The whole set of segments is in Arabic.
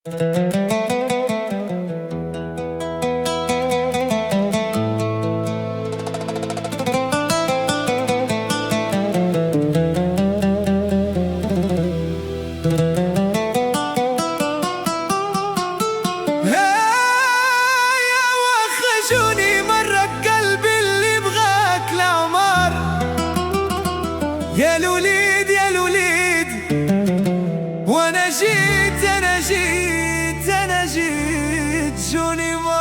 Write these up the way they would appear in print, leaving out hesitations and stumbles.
وخشوني مرة قلبي اللي يبغاك لعمر. يا الوليد يا الوليد، وانا جيت انا جيت انا جيت جوني مار.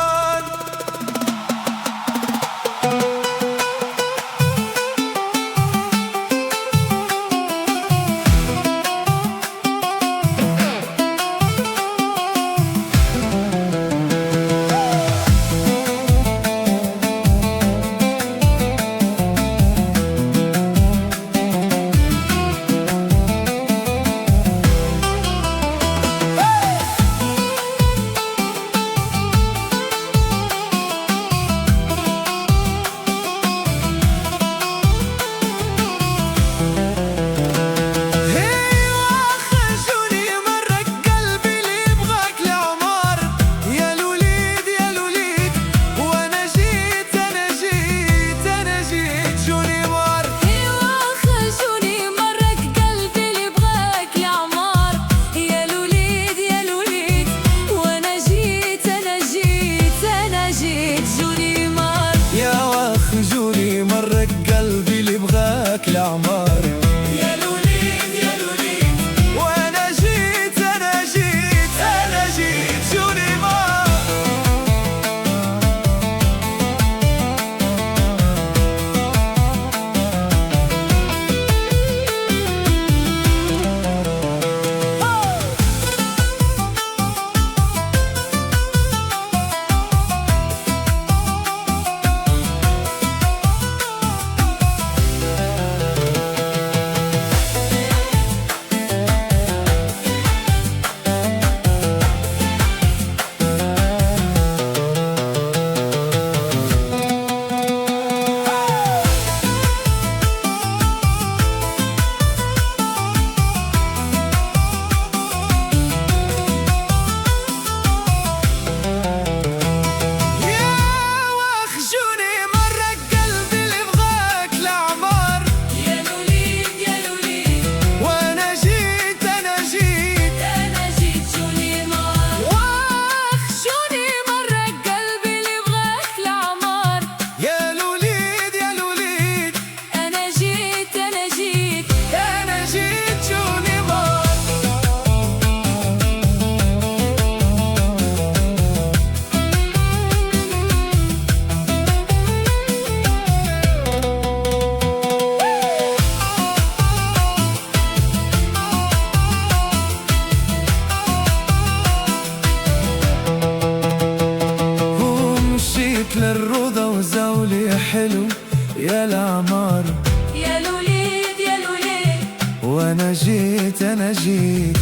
خرجوني مرة قلبي اللي يبغاك لعمر. يا الوليد يا الوليد، وانا جيت انا جيت انا جيت جوني مار. للروضة وزولي حلو يا العمار. يا الوليد يا الوليد، وانا جيت انا جيت.